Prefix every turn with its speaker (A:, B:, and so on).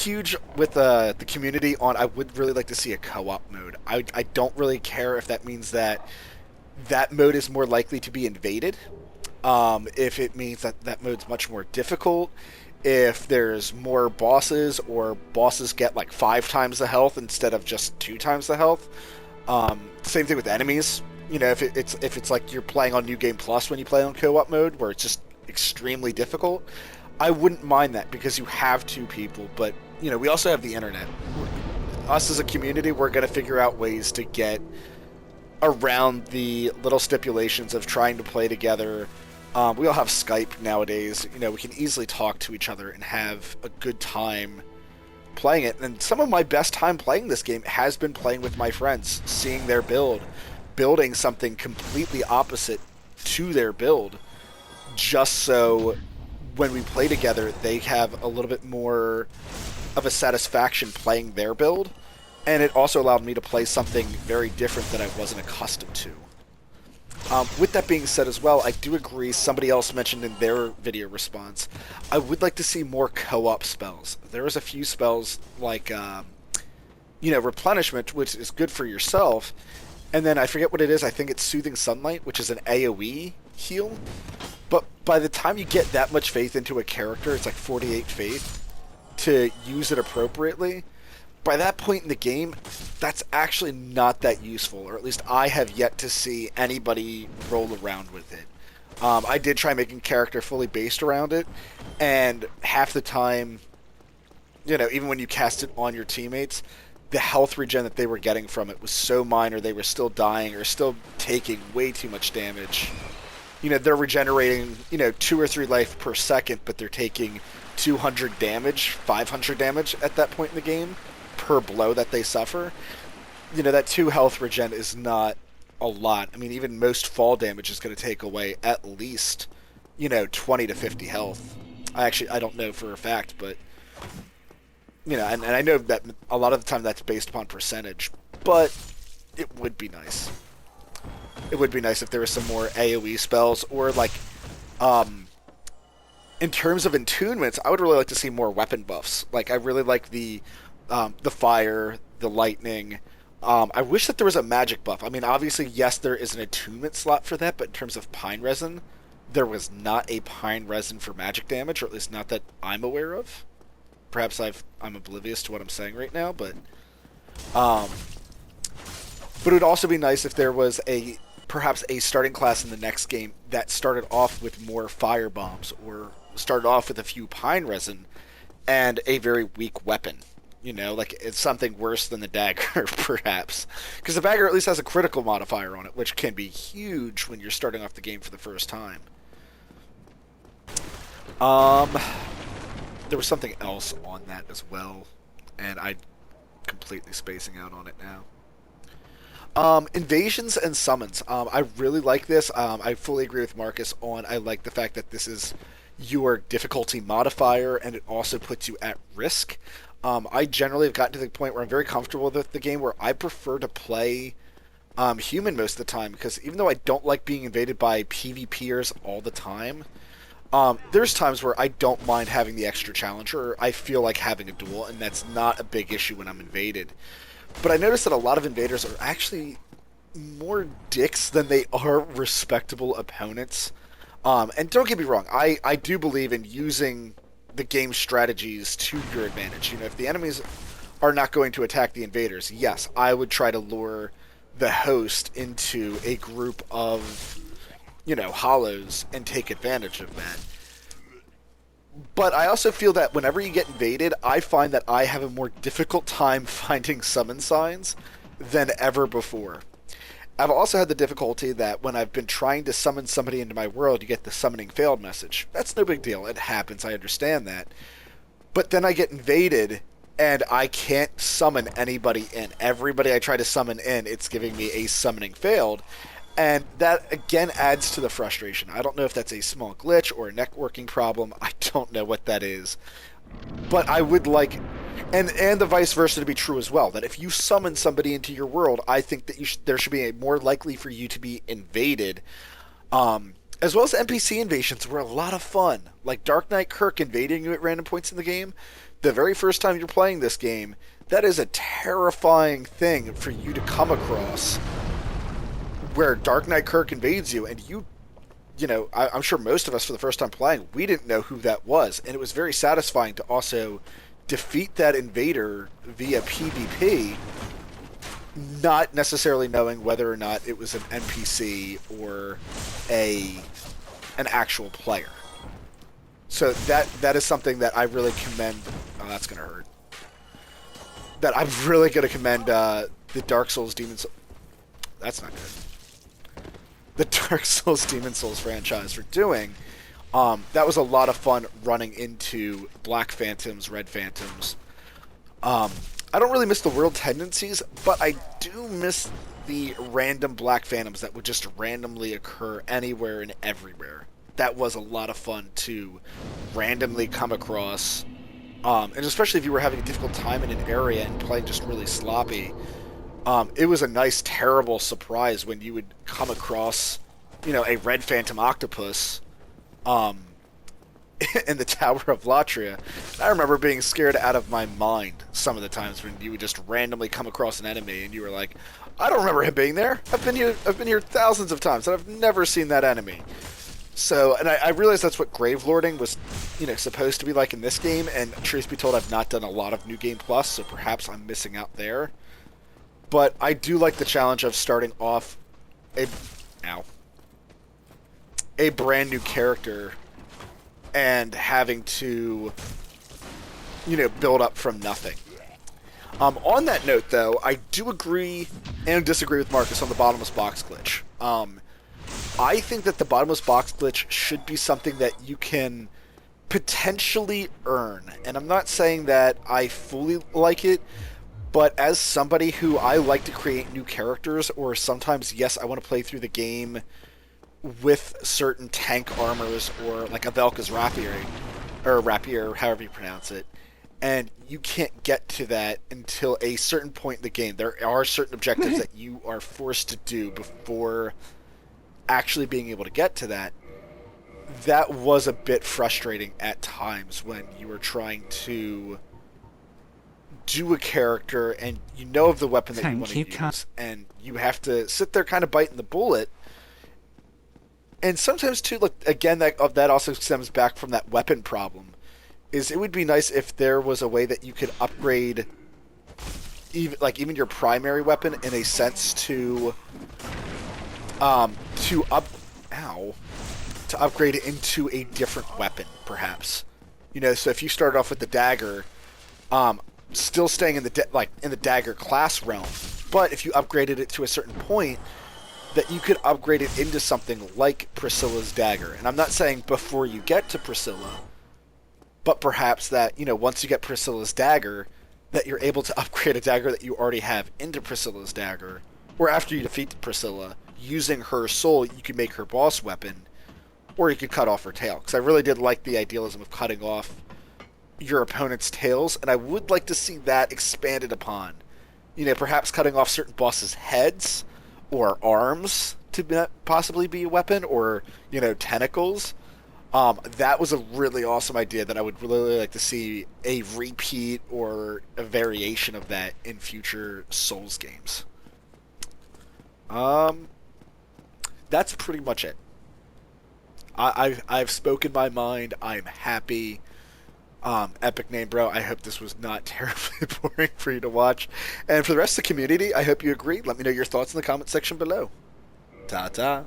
A: huge with the community on. I would really like to see a co-op mode. I don't really care if that means that that mode is more likely to be invaded. If it means that that mode's much more difficult, if there's more bosses or bosses get like 5 times the health instead of just 2 times the health. Same thing with enemies. If it's like you're playing on New Game Plus when you play on co-op mode, where it's just extremely difficult, I wouldn't mind that because you have 2 people. But we also have the internet. Us as a community, we're going to figure out ways to get around the little stipulations of trying to play together. We all have Skype nowadays. We can easily talk to each other and have a good time playing it. And some of my best time playing this game has been playing with my friends, seeing their building something completely opposite to their build, just so when we play together, they have a little bit more of a satisfaction playing their build. And it also allowed me to play something very different that I wasn't accustomed to. With that being said as well, I do agree, somebody else mentioned in their video response, I would like to see more co-op spells. There is a few spells like, Replenishment, which is good for yourself, and then I forget what it is, I think it's Soothing Sunlight, which is an AoE heal. But by the time you get that much faith into a character, it's like 48 faith, to use it appropriately, by that point in the game, that's actually not that useful, or at least I have yet to see anybody roll around with it. I did try making a character fully based around it, and half the time, even when you cast it on your teammates, the health regen that they were getting from it was so minor, they were still dying or still taking way too much damage. They're regenerating, 2 or 3 life per second, but they're taking 200 damage, 500 damage at that point in the game per blow that they suffer. That 2 health regen is not a lot. I mean, even most fall damage is going to take away at least, 20 to 50 health. I don't know for a fact, but, and I know that a lot of the time that's based upon percentage, but it would be nice. It would be nice if there was some more AoE spells, or like, in terms of attunements, I would really like to see more weapon buffs. Like, I really like the fire, the lightning. I wish that there was a magic buff. I mean, obviously, yes, there is an attunement slot for that, but in terms of pine resin, there was not a pine resin for magic damage, or at least not that I'm aware of. Perhaps I'm oblivious to what I'm saying right now, but it would also be nice if there was perhaps a starting class in the next game that started off with more fire bombs, or started off with a few pine resin and a very weak weapon. Like it's something worse than the dagger, perhaps. Because the dagger at least has a critical modifier on it, which can be huge when you're starting off the game for the first time. There was something else on that as well, and I'm completely spacing out on it now. Invasions and summons. I really like this. I fully agree with Marcus on, I like the fact that this is your difficulty modifier, and it also puts you at risk. I generally have gotten to the point where I'm very comfortable with the game, where I prefer to play human most of the time, because even though I don't like being invaded by PvPers all the time, there's times where I don't mind having the extra challenger, or I feel like having a duel, and that's not a big issue when I'm invaded. But I noticed that a lot of invaders are actually more dicks than they are respectable opponents. And don't get me wrong, I do believe in using the game strategies to your advantage. If the enemies are not going to attack the invaders, yes, I would try to lure the host into a group of, hollows and take advantage of that. But I also feel that whenever you get invaded, I find that I have a more difficult time finding summon signs than ever before. I've also had the difficulty that when I've been trying to summon somebody into my world, you get the summoning failed message. That's no big deal. It happens. I understand that. But then I get invaded, and I can't summon anybody in. Everybody I try to summon in, it's giving me a summoning failed. And that, again, adds to the frustration. I don't know if that's a small glitch or a networking problem. I don't know what that is. But I would like... And the vice versa to be true as well, that if you summon somebody into your world, I think that there should be a more likely for you to be invaded. As well as NPC invasions were a lot of fun. Like Dark Knight Kirk invading you at random points in the game. the very first time you're playing this game, that is a terrifying thing for you to come across, where Dark Knight Kirk invades you, and I'm sure most of us, for the first time playing, we didn't know who that was, and it was very satisfying to also defeat that invader via PvP, not necessarily knowing whether or not it was an NPC or an actual player. So that is something that I really commend. Oh, that's gonna hurt. That I'm really gonna commend the Dark Souls Demon Souls. That's not good. The Dark Souls Demon Souls franchise for doing. That was a lot of fun running into Black Phantoms, Red Phantoms. I don't really miss the world tendencies, but I do miss the random Black Phantoms that would just randomly occur anywhere and everywhere. That was a lot of fun to randomly come across, and especially if you were having a difficult time in an area and playing just really sloppy. It was a nice, terrible surprise when you would come across, a Red Phantom Octopus, in the Tower of Latria. I remember being scared out of my mind some of the times when you would just randomly come across an enemy and you were like, I don't remember him being there. I've been here thousands of times and I've never seen that enemy. So, and I realized that's what Gravelording was, supposed to be like in this game, and truth be told, I've not done a lot of New Game Plus, so perhaps I'm missing out there. But I do like the challenge of starting off a brand new character and having to, build up from nothing. On that note, though, I do agree and disagree with Marcus on the bottomless box glitch. I think that the bottomless box glitch should be something that you can potentially earn. And I'm not saying that I fully like it, but as somebody who I like to create new characters, or sometimes, yes, I want to play through the game with certain tank armors, or like a Velka's rapier, however you pronounce it, and you can't get to that until a certain point in the game. There are certain objectives that you are forced to do before actually being able to get to that. That was a bit frustrating at times when you were trying to do a character and you know of the weapon that you want to use, and you have to sit there kind of biting the bullet. And sometimes too, like, again, that also stems back from that weapon problem. Is it would be nice if there was a way that you could upgrade even your primary weapon in a sense to upgrade it into a different weapon, perhaps. So if you started off with the dagger, still staying in the dagger class realm, but if you upgraded it to a certain point, that you could upgrade it into something like Priscilla's dagger. And I'm not saying before you get to Priscilla, but perhaps that, once you get Priscilla's dagger, that you're able to upgrade a dagger that you already have into Priscilla's dagger, or after you defeat Priscilla, using her soul, you can make her boss weapon, or you could cut off her tail. Because I really did like the idealism of cutting off your opponent's tails, and I would like to see that expanded upon. Perhaps cutting off certain bosses' heads, or arms to possibly be a weapon, or, tentacles. That was a really awesome idea that I would really like to see a repeat or a variation of that in future Souls games. That's pretty much it. I've spoken my mind. I'm happy. Epic name, bro. I hope this was not terribly boring for you to watch. And for the rest of the community, I hope you agree. Let me know your thoughts in the comment section below. Ta-ta.